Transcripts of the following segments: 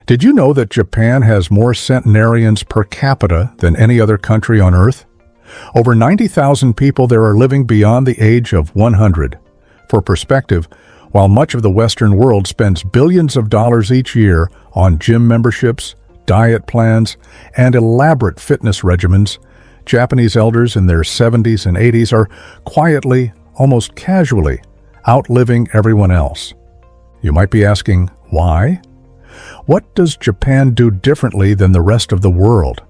Did you know that Japan has more centenarians per capita than any other country on Earth? Over 90,000 people there are living beyond the age of 100. For perspective, while much of the Western world spends billions of dollars each year on gym memberships, diet plans, and elaborate fitness regimens, Japanese elders in their 70s and 80s are quietly, almost casually, outliving everyone else. You might be asking, why? What does Japan do differently than the rest of the world?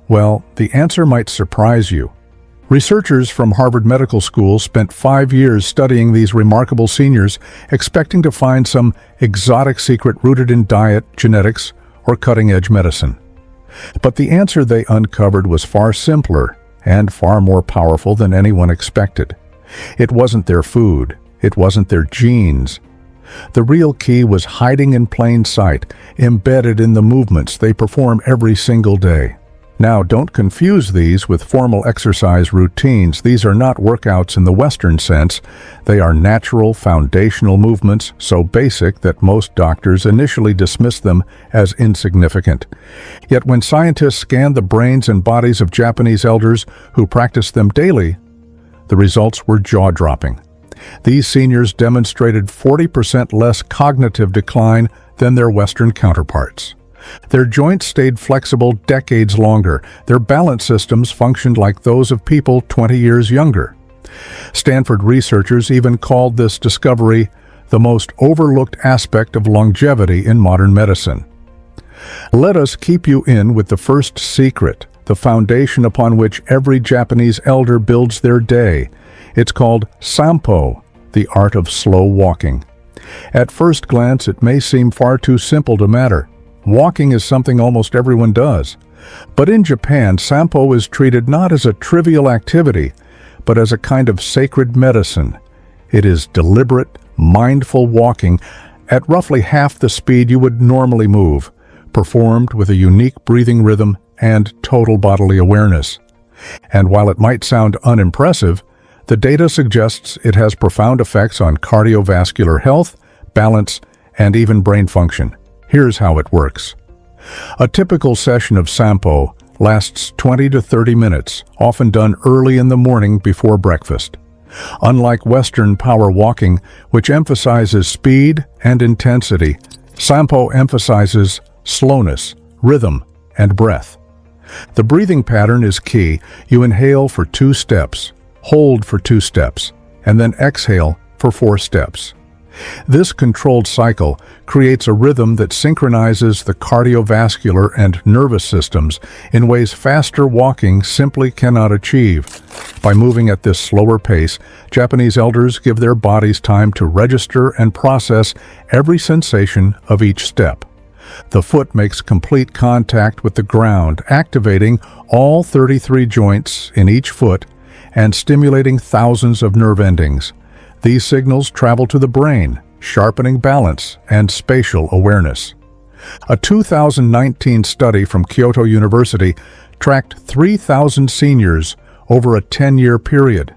Well, the answer might surprise you. Researchers from Harvard Medical School spent 5 years studying these remarkable seniors, expecting to find some exotic secret rooted in diet, genetics, or cutting-edge medicine. But the answer they uncovered was far simpler and far more powerful than anyone expected. It wasn't their food. It wasn't their genes. The real key was hiding in plain sight, embedded in the movements they perform every single day. Now, don't confuse these with formal exercise routines. These are not workouts in the Western sense. They are natural, foundational movements, so basic that most doctors initially dismiss them as insignificant. Yet when scientists scanned the brains and bodies of Japanese elders who practiced them daily, the results were jaw-dropping. These seniors demonstrated 40% less cognitive decline than their Western counterparts. Their joints stayed flexible decades longer. Their balance systems functioned like those of people 20 years younger. Stanford researchers even called this discovery the most overlooked aspect of longevity in modern medicine. Let us keep you in with the first secret, the foundation upon which every Japanese elder builds their day. It's called sampo, the art of slow walking. At first glance, it may seem far too simple to matter. Walking is something almost everyone does. But in Japan, sampo is treated not as a trivial activity, but as a kind of sacred medicine. It is deliberate, mindful walking at roughly half the speed you would normally move, performed with a unique breathing rhythm and total bodily awareness. And while it might sound unimpressive, the data suggests it has profound effects on cardiovascular health, balance, and even brain function. Here's how it works. A typical session of sampo lasts 20 to 30 minutes, often done early in the morning before breakfast. Unlike Western power walking, which emphasizes speed and intensity, sampo emphasizes slowness, rhythm, and breath. The breathing pattern is key. You inhale for 2 steps, hold for 2 steps, and then exhale for 4 steps. This controlled cycle creates a rhythm that synchronizes the cardiovascular and nervous systems in ways faster walking simply cannot achieve. By moving at this slower pace, Japanese elders give their bodies time to register and process every sensation of each step. The foot makes complete contact with the ground, activating all 33 joints in each foot and stimulating thousands of nerve endings. These signals travel to the brain, sharpening balance and spatial awareness. A 2019 study from Kyoto University tracked 3,000 seniors over a 10-year period.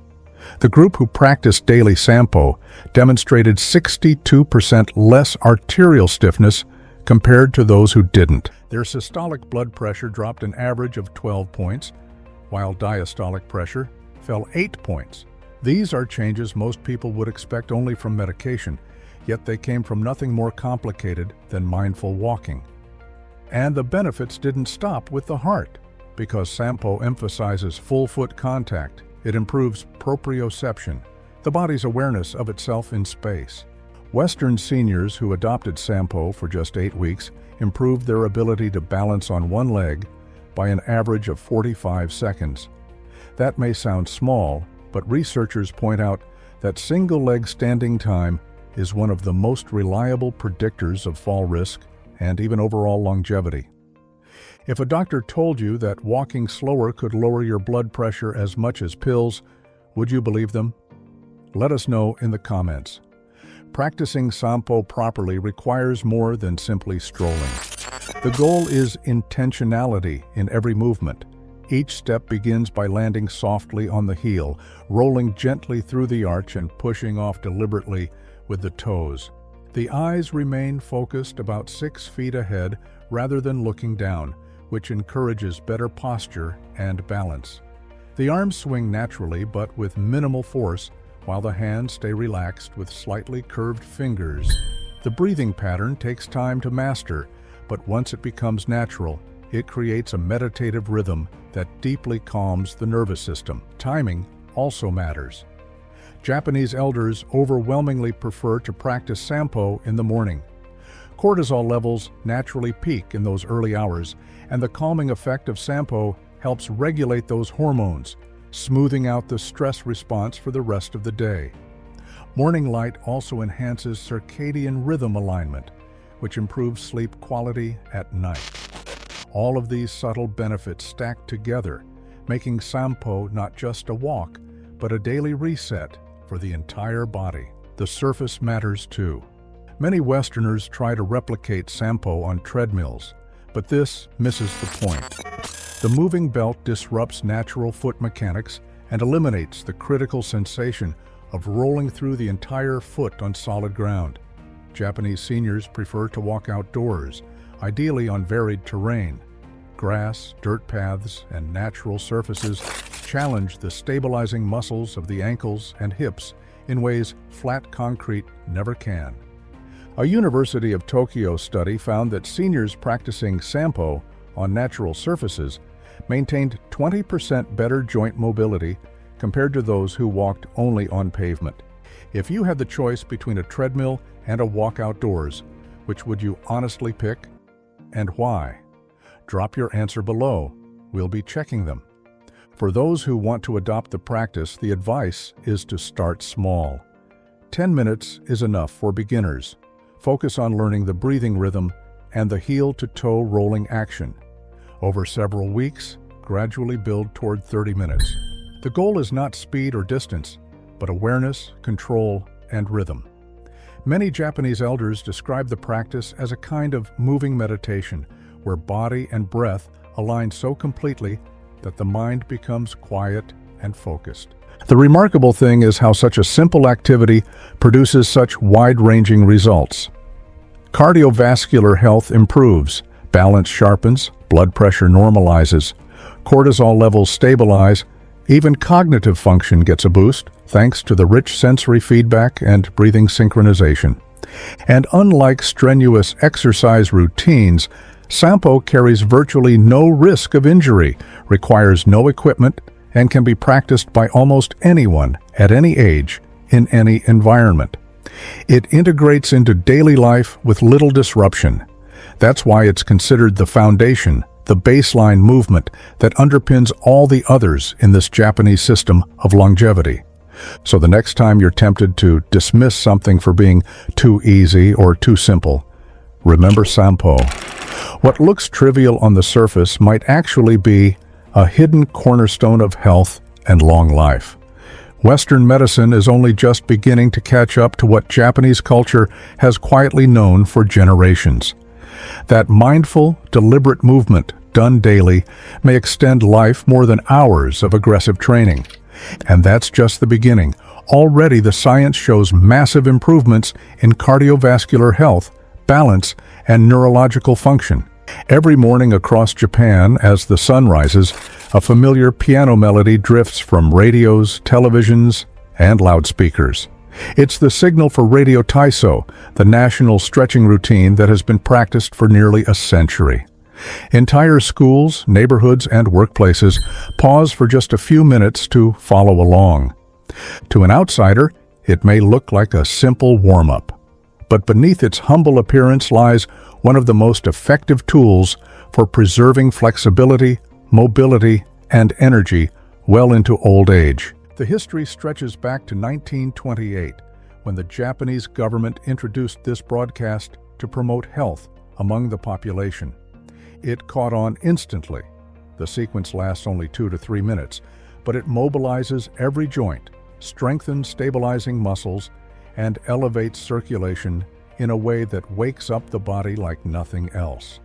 The group who practiced daily sampo demonstrated 62% less arterial stiffness compared to those who didn't. Their systolic blood pressure dropped an average of 12 points, while diastolic pressure fell 8 points. These are changes most people would expect only from medication, yet they came from nothing more complicated than mindful walking. And the benefits didn't stop with the heart. Because sampo emphasizes full foot contact, it improves proprioception, the body's awareness of itself in space. Western seniors who adopted sampo for just 8 weeks improved their ability to balance on one leg by an average of 45 seconds. That may sound small, but researchers point out that single-leg standing time is one of the most reliable predictors of fall risk and even overall longevity. If a doctor told you that walking slower could lower your blood pressure as much as pills, would you believe them? Let us know in the comments. Practicing sampo properly requires more than simply strolling. The goal is intentionality in every movement. Each step begins by landing softly on the heel, rolling gently through the arch and pushing off deliberately with the toes. The eyes remain focused about 6 feet ahead rather than looking down, which encourages better posture and balance. The arms swing naturally but with minimal force, while the hands stay relaxed with slightly curved fingers. The breathing pattern takes time to master, but once it becomes natural, it creates a meditative rhythm that deeply calms the nervous system. Timing also matters. Japanese elders overwhelmingly prefer to practice sampo in the morning. Cortisol levels naturally peak in those early hours, and the calming effect of sampo helps regulate those hormones, smoothing out the stress response for the rest of the day. Morning light also enhances circadian rhythm alignment, which improves sleep quality at night. All of these subtle benefits stack together, making sampo not just a walk, but a daily reset for the entire body. The surface matters too. Many Westerners try to replicate sampo on treadmills, but this misses the point. The moving belt disrupts natural foot mechanics and eliminates the critical sensation of rolling through the entire foot on solid ground. Japanese seniors prefer to walk outdoors, ideally on varied terrain. Grass, dirt paths, and natural surfaces challenge the stabilizing muscles of the ankles and hips in ways flat concrete never can. A University of Tokyo study found that seniors practicing sampo on natural surfaces maintained 20% better joint mobility compared to those who walked only on pavement. If you had the choice between a treadmill and a walk outdoors, which would you honestly pick, and why? Drop your answer below. We'll be checking them. For those who want to adopt the practice, the advice is to start small. 10 minutes is enough for beginners. Focus on learning the breathing rhythm and the heel-to-toe rolling action. Over several weeks, gradually build toward 30 minutes. The goal is not speed or distance, but awareness, control, and rhythm. Many Japanese elders describe the practice as a kind of moving meditation, where body and breath align so completely that the mind becomes quiet and focused. The remarkable thing is how such a simple activity produces such wide-ranging results. Cardiovascular health improves, balance sharpens, blood pressure normalizes, cortisol levels stabilize, even cognitive function gets a boost thanks to the rich sensory feedback and breathing synchronization. And unlike strenuous exercise routines, sampo carries virtually no risk of injury, requires no equipment, and can be practiced by almost anyone at any age, in any environment. It integrates into daily life with little disruption. That's why it's considered the foundation, the baseline movement that underpins all the others in this Japanese system of longevity. So the next time you're tempted to dismiss something for being too easy or too simple, remember sampo. What looks trivial on the surface might actually be a hidden cornerstone of health and long life. Western medicine is only just beginning to catch up to what Japanese culture has quietly known for generations. That mindful, deliberate movement, done daily, may extend life more than hours of aggressive training. And that's just the beginning. Already the science shows massive improvements in cardiovascular health, balance, and neurological function. Every morning across Japan, as the sun rises, a familiar piano melody drifts from radios, televisions, and loudspeakers. It's the signal for Radio Taiso, the national stretching routine that has been practiced for nearly a century. Entire schools, neighborhoods, and workplaces pause for just a few minutes to follow along. To an outsider, it may look like a simple warm-up, but beneath its humble appearance lies one of the most effective tools for preserving flexibility, mobility, and energy well into old age. The history stretches back to 1928, when the Japanese government introduced this broadcast to promote health among the population. It caught on instantly. The sequence lasts only 2 to 3 minutes, but it mobilizes every joint, strengthens stabilizing muscles, and elevates circulation in a way that wakes up the body like nothing else.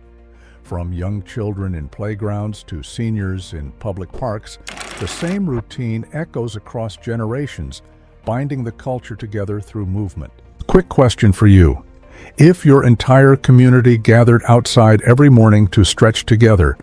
From young children in playgrounds to seniors in public parks, the same routine echoes across generations, binding the culture together through movement. Quick question for you. If your entire community gathered outside every morning to stretch together,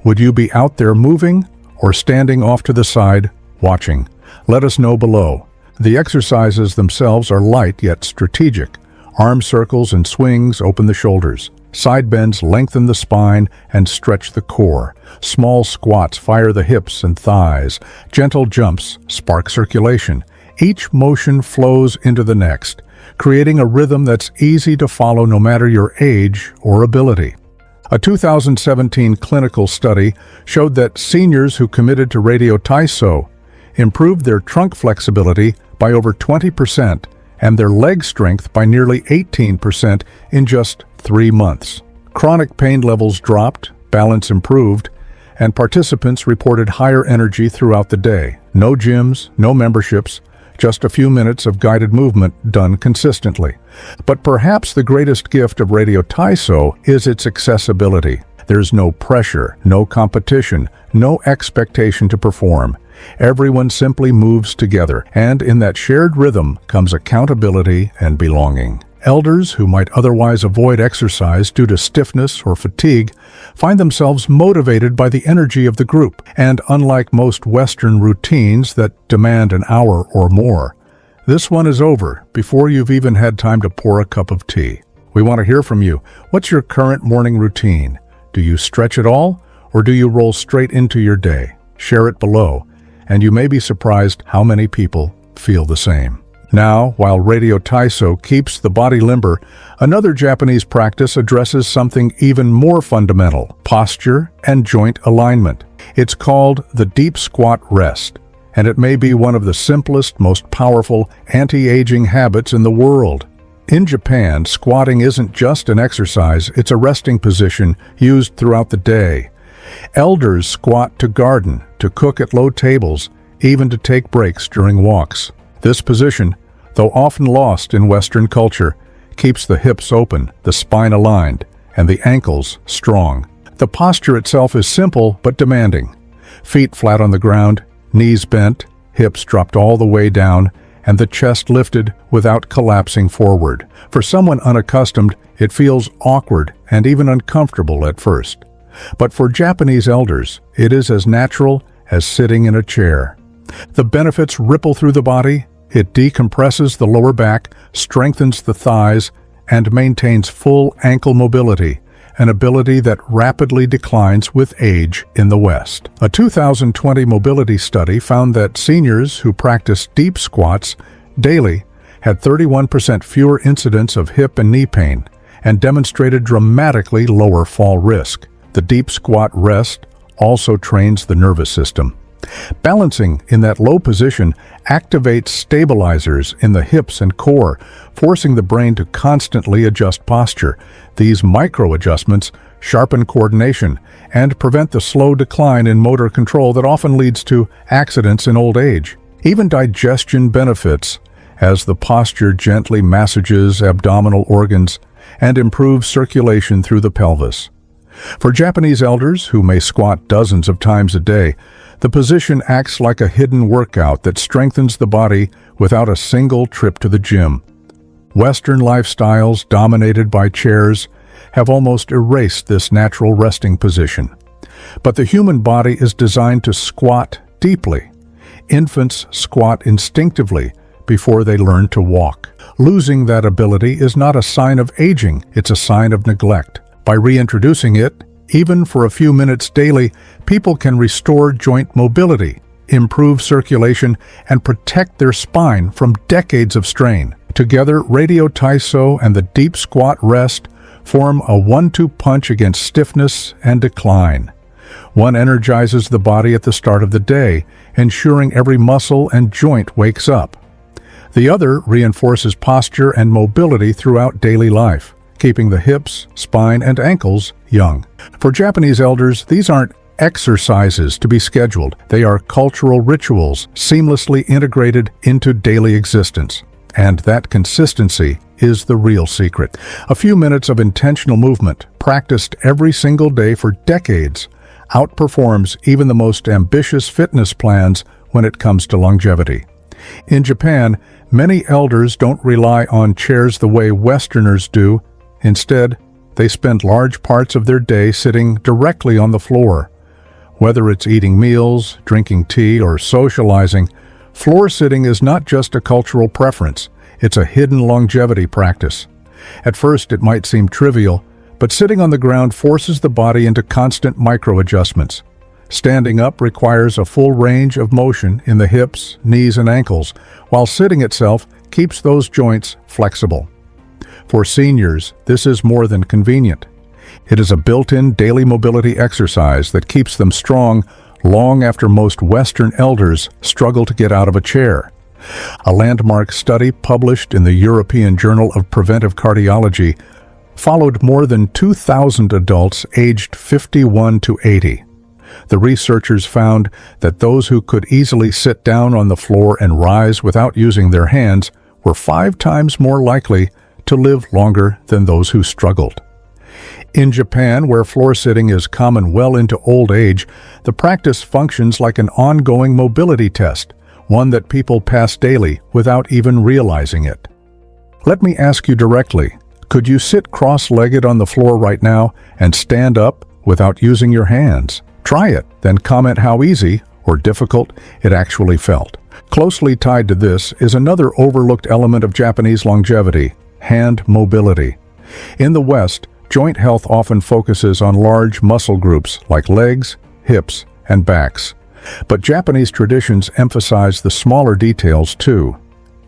would you be out there moving or standing off to the side, watching? Let us know below. The exercises themselves are light yet strategic. Arm circles and swings open the shoulders. Side bends lengthen the spine and stretch the core. Small squats fire the hips and thighs. Gentle jumps spark circulation. Each motion flows into the next, creating a rhythm that's easy to follow no matter your age or ability. A 2017 clinical study showed that seniors who committed to Radio Taiso improved their trunk flexibility by over 20% and their leg strength by nearly 18% in just 3 months. Chronic pain levels dropped, balance improved, and participants reported higher energy throughout the day. No gyms, no memberships, just a few minutes of guided movement done consistently. But perhaps the greatest gift of Radio Taiso is its accessibility. There's no pressure, no competition, no expectation to perform. Everyone simply moves together, and in that shared rhythm comes accountability and belonging. Elders who might otherwise avoid exercise due to stiffness or fatigue find themselves motivated by the energy of the group, and unlike most Western routines that demand an hour or more, this one is over before you've even had time to pour a cup of tea. We want to hear from you. What's your current morning routine? Do you stretch at all, or do you roll straight into your day? Share it below, and you may be surprised how many people feel the same. Now, while Radio Taiso keeps the body limber, another Japanese practice addresses something even more fundamental: posture and joint alignment. It's called the deep squat rest, and it may be one of the simplest, most powerful anti-aging habits in the world. In Japan, squatting isn't just an exercise, it's a resting position used throughout the day. Elders squat to garden, to cook at low tables, even to take breaks during walks. This position, though often lost in Western culture, keeps the hips open, the spine aligned, and the ankles strong. The posture itself is simple but demanding. Feet flat on the ground, knees bent, hips dropped all the way down, and the chest lifted without collapsing forward. For someone unaccustomed, it feels awkward and even uncomfortable at first. But for Japanese elders, it is as natural as sitting in a chair. The benefits ripple through the body. It decompresses the lower back, strengthens the thighs, and maintains full ankle mobility, an ability that rapidly declines with age in the West. A 2020 mobility study found that seniors who practiced deep squats daily had 31% fewer incidents of hip and knee pain and demonstrated dramatically lower fall risk. The deep squat rest also trains the nervous system. Balancing in that low position activates stabilizers in the hips and core, forcing the brain to constantly adjust posture. These micro-adjustments sharpen coordination and prevent the slow decline in motor control that often leads to accidents in old age. Even digestion benefits, as the posture gently massages abdominal organs and improves circulation through the pelvis. For Japanese elders who may squat dozens of times a day, the position acts like a hidden workout that strengthens the body without a single trip to the gym. Western lifestyles dominated by chairs have almost erased this natural resting position. But the human body is designed to squat deeply. Infants squat instinctively before they learn to walk. Losing that ability is not a sign of aging, it's a sign of neglect. By reintroducing it, even for a few minutes daily, people can restore joint mobility, improve circulation, and protect their spine from decades of strain. Together, Radio Taiso and the deep squat rest form a 1-2 punch against stiffness and decline. One energizes the body at the start of the day, ensuring every muscle and joint wakes up. The other reinforces posture and mobility throughout daily life, keeping the hips, spine, and ankles young. For Japanese elders, these aren't exercises to be scheduled. They are cultural rituals seamlessly integrated into daily existence. And that consistency is the real secret. A few minutes of intentional movement, practiced every single day for decades, outperforms even the most ambitious fitness plans when it comes to longevity. In Japan, many elders don't rely on chairs the way Westerners do. Instead, they spend large parts of their day sitting directly on the floor. Whether it's eating meals, drinking tea, or socializing, floor sitting is not just a cultural preference, it's a hidden longevity practice. At first, it might seem trivial, but sitting on the ground forces the body into constant micro-adjustments. Standing up requires a full range of motion in the hips, knees, and ankles, while sitting itself keeps those joints flexible. For seniors, this is more than convenient. It is a built-in daily mobility exercise that keeps them strong long after most Western elders struggle to get out of a chair. A landmark study published in the European Journal of Preventive Cardiology followed more than 2,000 adults aged 51 to 80. The researchers found that those who could easily sit down on the floor and rise without using their hands were 5 times more likely to live longer than those who struggled. In Japan, where floor sitting is common well into old age, the practice functions like an ongoing mobility test, one that people pass daily without even realizing it. Let me ask you directly, could you sit cross-legged on the floor right now and stand up without using your hands? Try it, then comment how easy or difficult it actually felt. Closely tied to this is another overlooked element of Japanese longevity: hand mobility. In the West, joint health often focuses on large muscle groups like legs, hips, and backs. But Japanese traditions emphasize the smaller details too.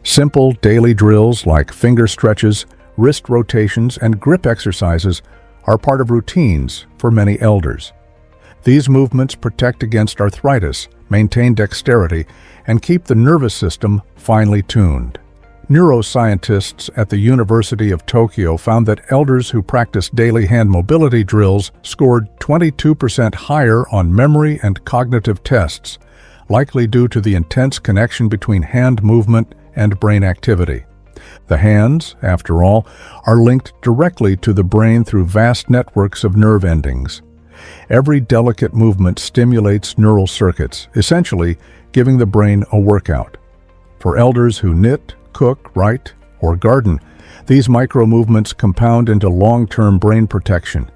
Simple daily drills like finger stretches, wrist rotations, and grip exercises are part of routines for many elders. These movements protect against arthritis, maintain dexterity, and keep the nervous system finely tuned. Neuroscientists at the University of Tokyo found that elders who practiced daily hand mobility drills scored 22% higher on memory and cognitive tests, likely due to the intense connection between hand movement and brain activity. The hands, after all, are linked directly to the brain through vast networks of nerve endings. Every delicate movement stimulates neural circuits, essentially giving the brain a workout. For elders who knit, cook, write, or garden, these micro-movements compound into long-term brain protection.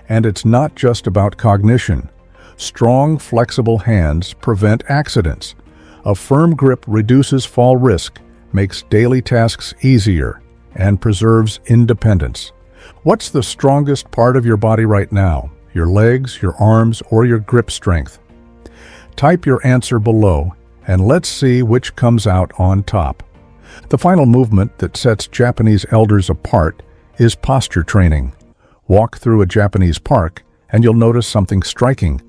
And it's not just about cognition. Strong, flexible hands prevent accidents. A firm grip reduces fall risk, makes daily tasks easier, and preserves independence. What's the strongest part of your body right now? Your legs, your arms, or your grip strength? Type your answer below, and let's see which comes out on top. The final movement that sets Japanese elders apart is posture training. Walk through a Japanese park, and you'll notice something striking.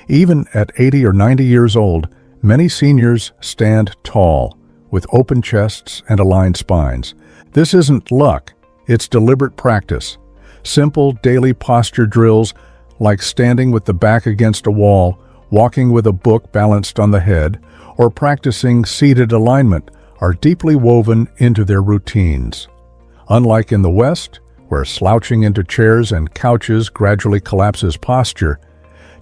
Even at 80 or 90 years old, many seniors stand tall, with open chests and aligned spines. This isn't luck, it's deliberate practice. Simple daily posture drills like standing with the back against a wall, walking with a book balanced on the head, or practicing seated alignment are deeply woven into their routines. Unlike in the West, where slouching into chairs and couches gradually collapses posture,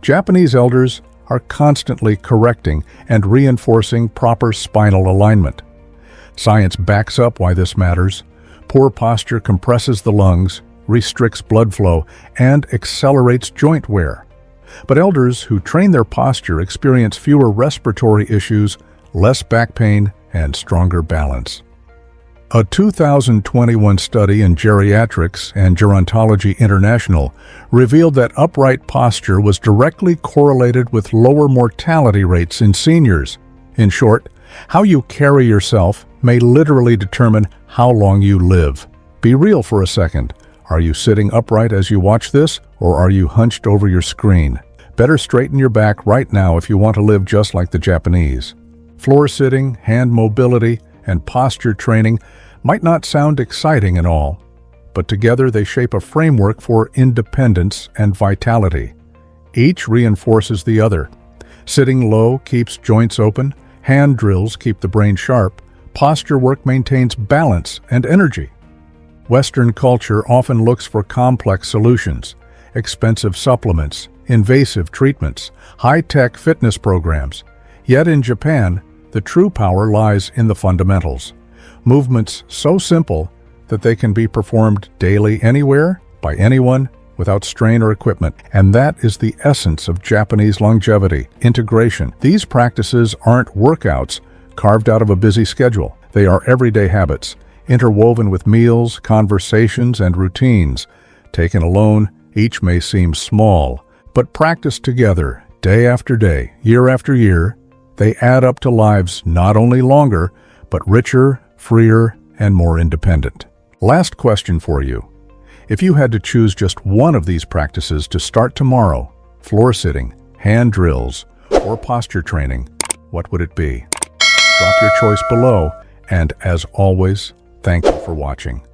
Japanese elders are constantly correcting and reinforcing proper spinal alignment. Science backs up why this matters. Poor posture compresses the lungs, restricts blood flow, and accelerates joint wear. But elders who train their posture experience fewer respiratory issues, less back pain, and stronger balance. A 2021 study in Geriatrics and Gerontology International revealed that upright posture was directly correlated with lower mortality rates in seniors. In short, how you carry yourself may literally determine how long you live. Be real for a second. Are you sitting upright as you watch this, or are you hunched over your screen? Better straighten your back right now if you want to live just like the Japanese. Floor sitting, hand mobility, and posture training might not sound exciting at all, but together they shape a framework for independence and vitality. Each reinforces the other. Sitting low keeps joints open, hand drills keep the brain sharp, posture work maintains balance and energy. Western culture often looks for complex solutions, expensive supplements, invasive treatments, high-tech fitness programs. Yet in Japan, The true power lies in the fundamentals. Movements so simple that they can be performed daily anywhere, by anyone, without strain or equipment. And that is the essence of Japanese longevity, integration. These practices aren't workouts carved out of a busy schedule. They are everyday habits, interwoven with meals, conversations, and routines. Taken alone, each may seem small, but practiced together, day after day, year after year, they add up to lives not only longer, but richer, freer, and more independent. Last question for you. If you had to choose just one of these practices to start tomorrow, floor sitting, hand drills, or posture training, what would it be? Drop your choice below, and as always, thank you for watching.